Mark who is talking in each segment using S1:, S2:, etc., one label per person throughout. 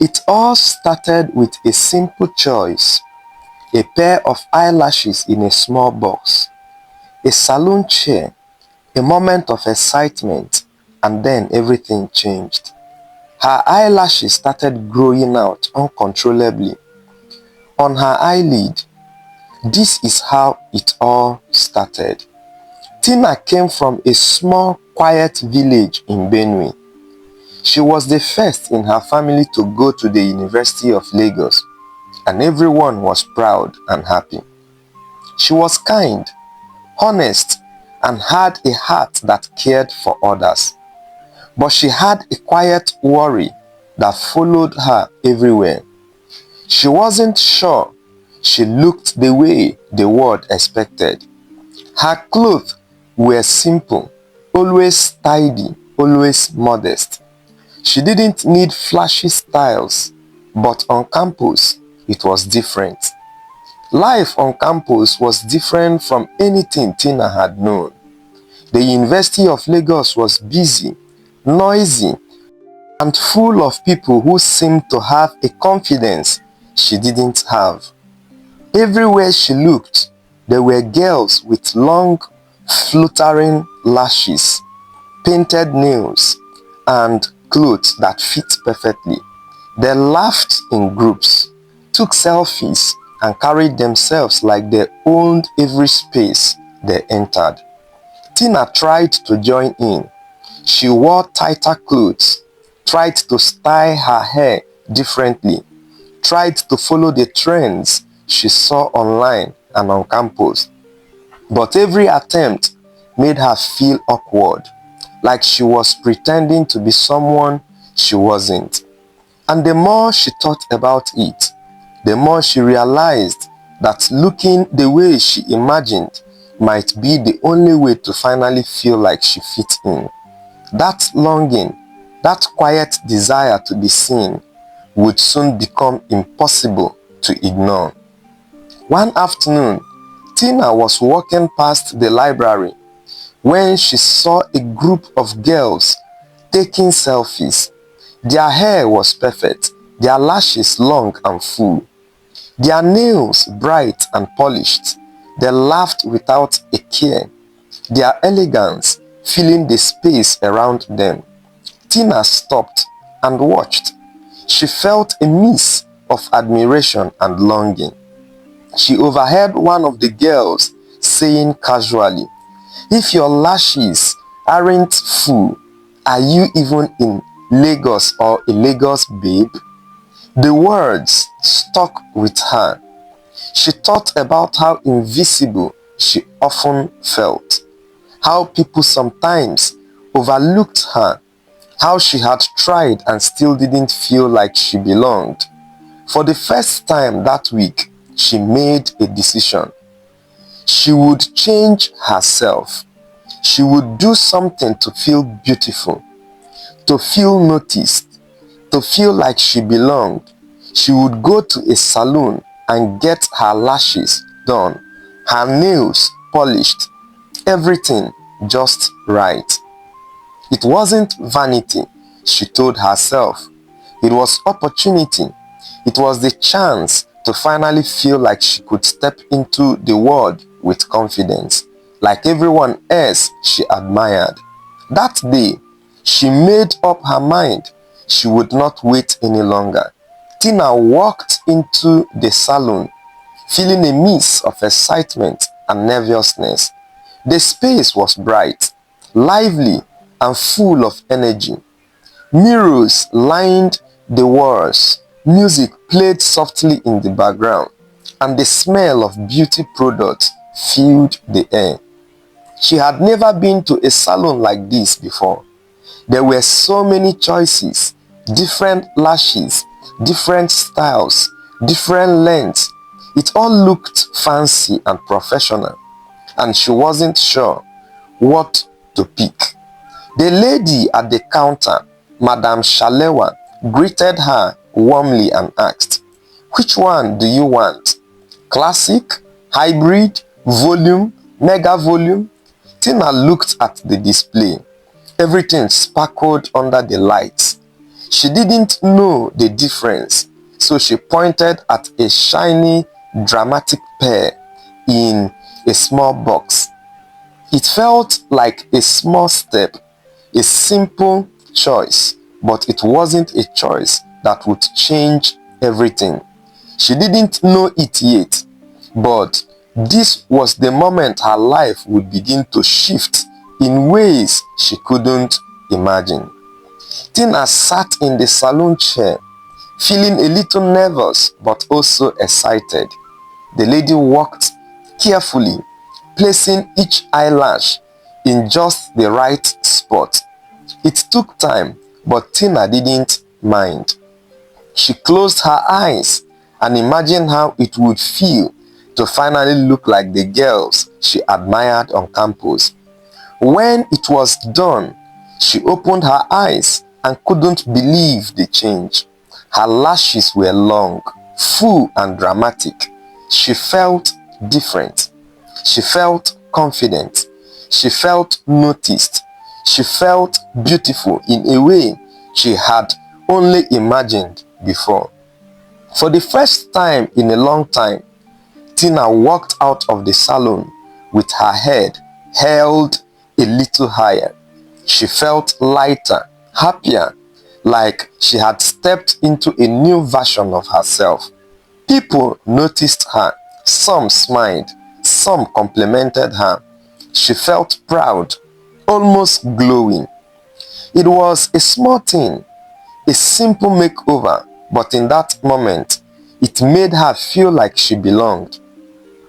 S1: It all started with a simple choice: a pair of eyelashes in a small box, a salon chair, a moment of excitement, and then everything changed. Her eyelashes started growing out uncontrollably on her eyelid. This is how it all started. Tina came from a small, quiet village in Benue. She was the first in her family to go to the University of Lagos, and everyone was proud and happy. She was kind, honest, and had a heart that cared for others. But she had a quiet worry that followed her everywhere. She wasn't sure she looked the way the world expected. Her clothes were simple, always tidy, always modest. She didn't need flashy styles, but on campus, it was different. Life on campus was different from anything Tina had known. The University of Lagos was busy, noisy, and full of people who seemed to have a confidence she didn't have. Everywhere she looked, there were girls with long, fluttering lashes, painted nails, and clothes that fit perfectly. They laughed in groups, took selfies, and carried themselves like they owned every space they entered. Tina tried to join in. She wore tighter clothes, tried to style her hair differently, tried to follow the trends she saw online and on campus. But every attempt made her feel awkward, like she was pretending to be someone she wasn't. And the more she thought about it, the more she realized that looking the way she imagined might be the only way to finally feel like she fit in. That longing, that quiet desire to be seen, would soon become impossible to ignore. One afternoon, Tina was walking past the library when she saw a group of girls taking selfies. Their hair was perfect, their lashes long and full, their nails bright and polished. They laughed without a care, their elegance filling the space around them. Tina stopped and watched. She felt a mix of admiration and longing. She overheard one of the girls saying casually, "If your lashes aren't full, are you even in Lagos or a Lagos babe?" The words stuck with her. She thought about how invisible she often felt, how people sometimes overlooked her, how she had tried and still didn't feel like she belonged. For the first time that week, she made a decision. She would change herself. She would do something to feel beautiful, to feel noticed, to feel like she belonged. She would go to a salon and get her lashes done, her nails polished, everything just right. It wasn't vanity, she told herself. It was opportunity. It was the chance to finally feel like she could step into the world with confidence, like everyone else she admired. That day, she made up her mind she would not wait any longer. Tina walked into the salon, feeling a mix of excitement and nervousness. The space was bright, lively, and full of energy. Mirrors lined the walls, music played softly in the background, and the smell of beauty products filled the air. She had never been to a salon like this before. There were so many choices, different lashes, different styles, different lengths. It all looked fancy and professional, and she wasn't sure what to pick. The lady at the counter, Madame Shalewa, greeted her warmly and asked, "Which one do you want? Classic, hybrid, volume, mega volume?" Tina looked at the display. Everything sparkled under the lights. She didn't know the difference, so she pointed at a shiny, dramatic pear in a small box. It felt like a small step, a simple choice, but it wasn't a choice that would change everything. She didn't know it yet, but this was the moment her life would begin to shift in ways she couldn't imagine. Tina sat in the saloon chair, feeling a little nervous but also excited. The lady walked carefully, placing each eyelash in just the right spot. It took time, but Tina didn't mind. She closed her eyes and imagined how it would feel to finally look like the girls she admired on campus. When it was done, she opened her eyes and couldn't believe the change. Her lashes were long, full and dramatic. She felt different. She felt confident. She felt noticed. She felt beautiful in a way she had only imagined before. For the first time in a long time, Tina walked out of the salon with her head held a little higher. She felt lighter, happier, like she had stepped into a new version of herself. People noticed her. Some smiled. Some complimented her. She felt proud, almost glowing. It was a small thing, a simple makeover, but in that moment, it made her feel like she belonged.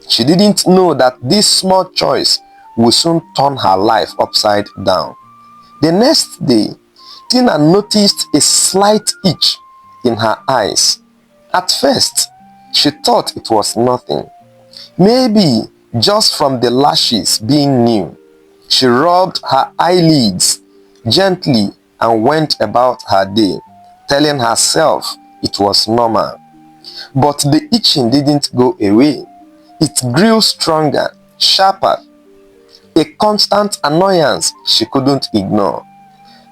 S1: She didn't know that this small choice would soon turn her life upside down. The next day, Tina noticed a slight itch in her eyes. At first, she thought it was nothing. Maybe just from the lashes being new. She rubbed her eyelids gently and went about her day, telling herself it was normal. But the itching didn't go away. It grew stronger, sharper, a constant annoyance she couldn't ignore.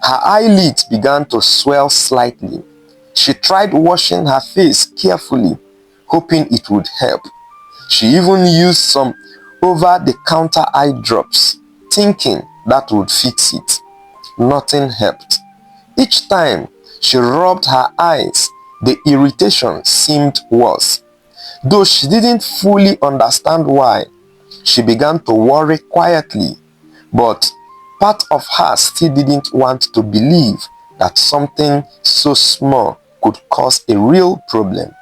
S1: Her eyelids began to swell slightly. She tried washing her face carefully, hoping it would help. She even used some over-the-counter eye drops, thinking that would fix it. Nothing helped. Each time she rubbed her eyes, the irritation seemed worse. Though she didn't fully understand why, she began to worry quietly, but part of her still didn't want to believe that something so small could cause a real problem.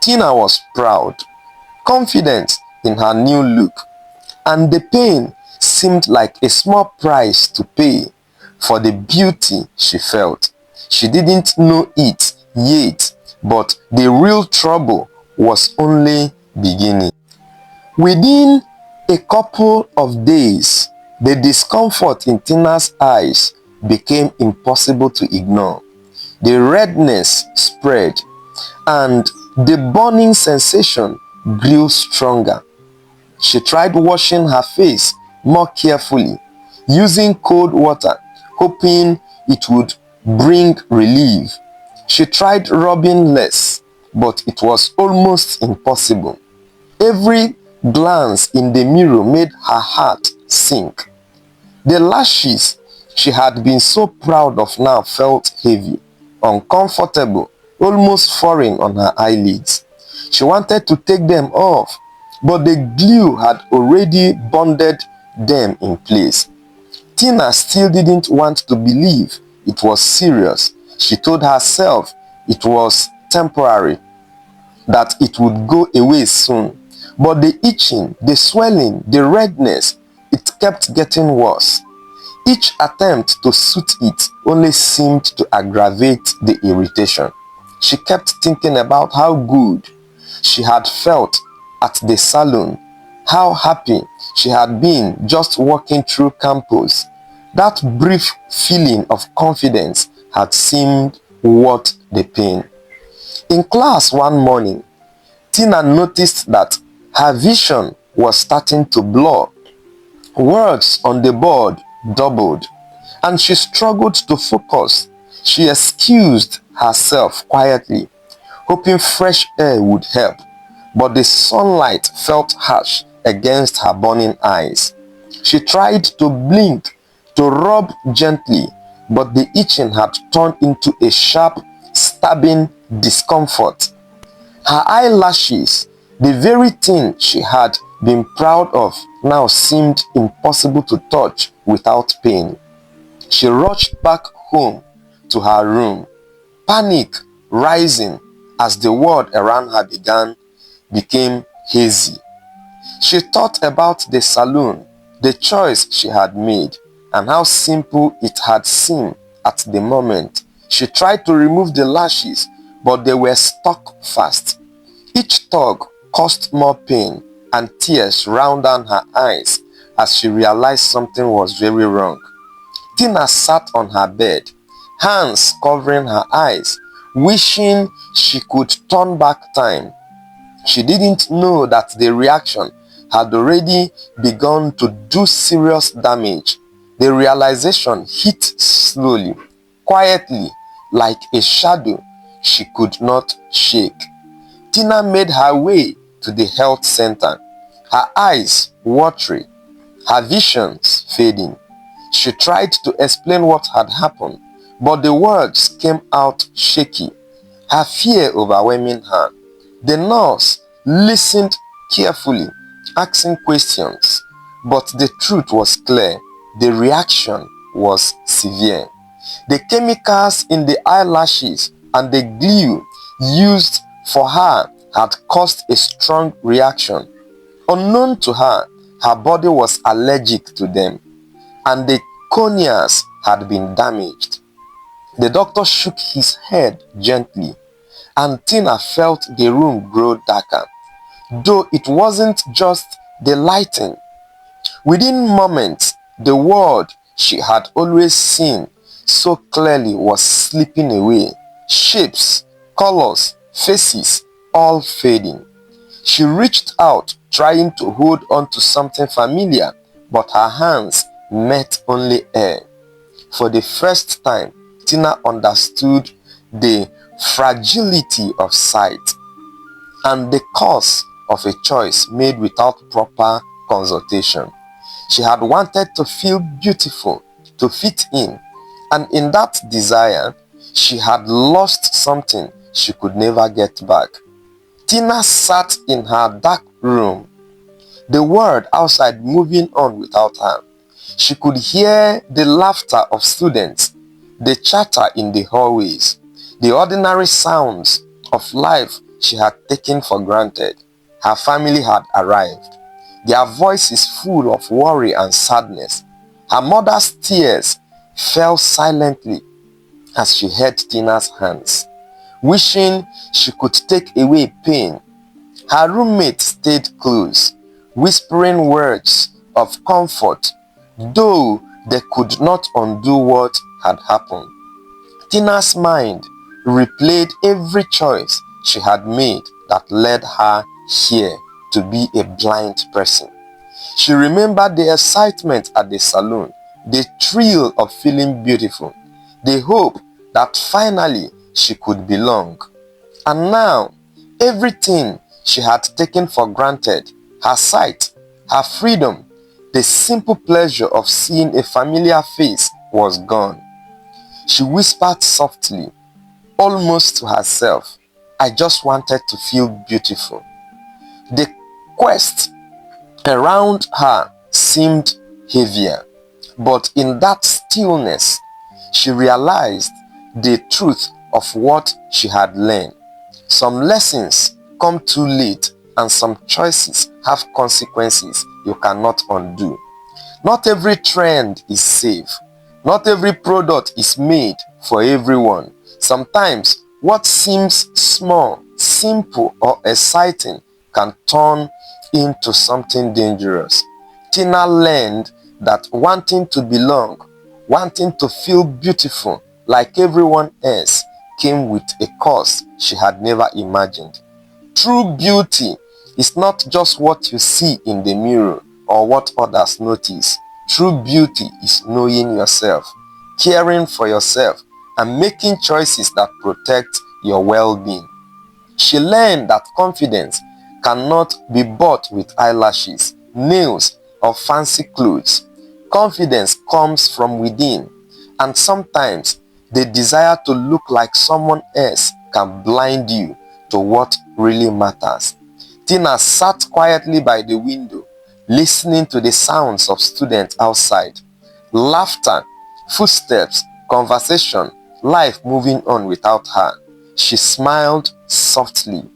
S1: Tina was proud, confident in her new look, and the pain seemed like a small price to pay for the beauty she felt. She didn't know it yet, but the real trouble was only beginning. Within a couple of days, the discomfort in Tina's eyes became impossible to ignore. The redness spread, and the burning sensation grew stronger. She tried washing her face more carefully, using cold water, hoping it would bring relief. She tried rubbing less, but it was almost impossible. Every glance in the mirror made her heart sink. The lashes she had been so proud of now felt heavy, uncomfortable, almost foreign on her eyelids. She wanted to take them off, but the glue had already bonded them in place. Tina still didn't want to believe it was serious. She told herself it was temporary, that it would go away soon. But the itching, the swelling, the redness, it kept getting worse. Each attempt to soothe it only seemed to aggravate the irritation. She kept thinking about how good she had felt at the salon, how happy she had been just walking through campus. That brief feeling of confidence had seemed worth the pain. In class one morning, Tina noticed that her vision was starting to blur. Words on the board doubled, and she struggled to focus. She excused herself quietly, hoping fresh air would help, but the sunlight felt harsh against her burning eyes. She tried to blink, to rub gently, but the itching had turned into a sharp, stabbing discomfort. Her eyelashes, the very thing she had been proud of, now seemed impossible to touch without pain. She rushed back home to her room, panic rising as the world around her became hazy. She thought about the salon, the choice she had made, and how simple it had seemed at the moment. She tried to remove the lashes, but they were stuck fast. Each tug caused more pain, and tears ran down her eyes as she realized something was very wrong. Tina sat on her bed, hands covering her eyes, wishing she could turn back time. She didn't know that the reaction had already begun to do serious damage. The realization hit slowly, quietly, like a shadow she could not shake. Tina made her way to the health center, her eyes watery, her visions fading. She tried to explain what had happened, but the words came out shaky, her fear overwhelming her. The nurse listened carefully, asking questions, but the truth was clear. The reaction was severe. The chemicals in the eyelashes and the glue used for her had caused a strong reaction. Unknown to her, her body was allergic to them, and the corneas had been damaged. The doctor shook his head gently, and Tina felt the room grow darker, though it wasn't just the lighting. Within moments, the world she had always seen so clearly was slipping away. Shapes, colors, faces, all fading. She reached out, trying to hold on to something familiar, but her hands met only air. For the first time, Tina understood the fragility of sight and the cost of a choice made without proper consultation. She had wanted to feel beautiful, to fit in, and in that desire, she had lost something she could never get back. Tina sat in her dark room, the world outside moving on without her. She could hear the laughter of students, the chatter in the hallways, the ordinary sounds of life she had taken for granted. Her family had arrived, their voices full of worry and sadness. Her mother's tears fell silently as she held Tina's hands, wishing she could take away pain. Her roommate stayed close, whispering words of comfort, though they could not undo what had happened. Tina's mind replayed every choice she had made that led her here to be a blind person. She remembered the excitement at the salon, the thrill of feeling beautiful, the hope that finally she could belong. And now, everything she had taken for granted, her sight, her freedom, the simple pleasure of seeing a familiar face was gone. She whispered softly, almost to herself, "I just wanted to feel beautiful." The quest around her seemed heavier, but in that stillness, she realized the truth of what she had learned. Some lessons come too late, and some choices have consequences you cannot undo. Not every trend is safe. Not every product is made for everyone. Sometimes what seems small, simple, or exciting can turn into something dangerous. Tina learned that wanting to belong, wanting to feel beautiful like everyone else, came with a cost she had never imagined. True beauty is not just what you see in the mirror or what others notice. True beauty is knowing yourself, caring for yourself, and making choices that protect your well-being. She learned that confidence cannot be bought with eyelashes, nails, or fancy clothes. Confidence comes from within, and sometimes the desire to look like someone else can blind you to what really matters. Tina sat quietly by the window, listening to the sounds of students outside. Laughter, footsteps, conversation, life moving on without her. She smiled softly,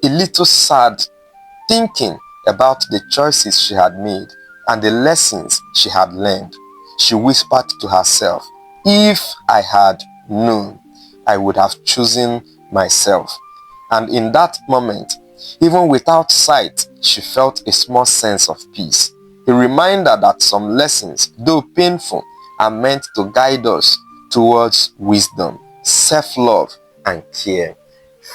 S1: a little sad, thinking about the choices she had made and the lessons she had learned. She whispered to herself, "If I had known, I would have chosen myself." And in that moment, even without sight, she felt a small sense of peace. A reminder that some lessons, though painful, are meant to guide us towards wisdom, self-love, and care.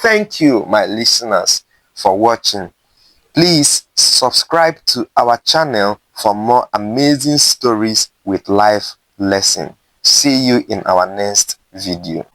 S1: Thank you, my listeners, for watching. Please subscribe to our channel for more amazing stories with life lesson. See you in our next video.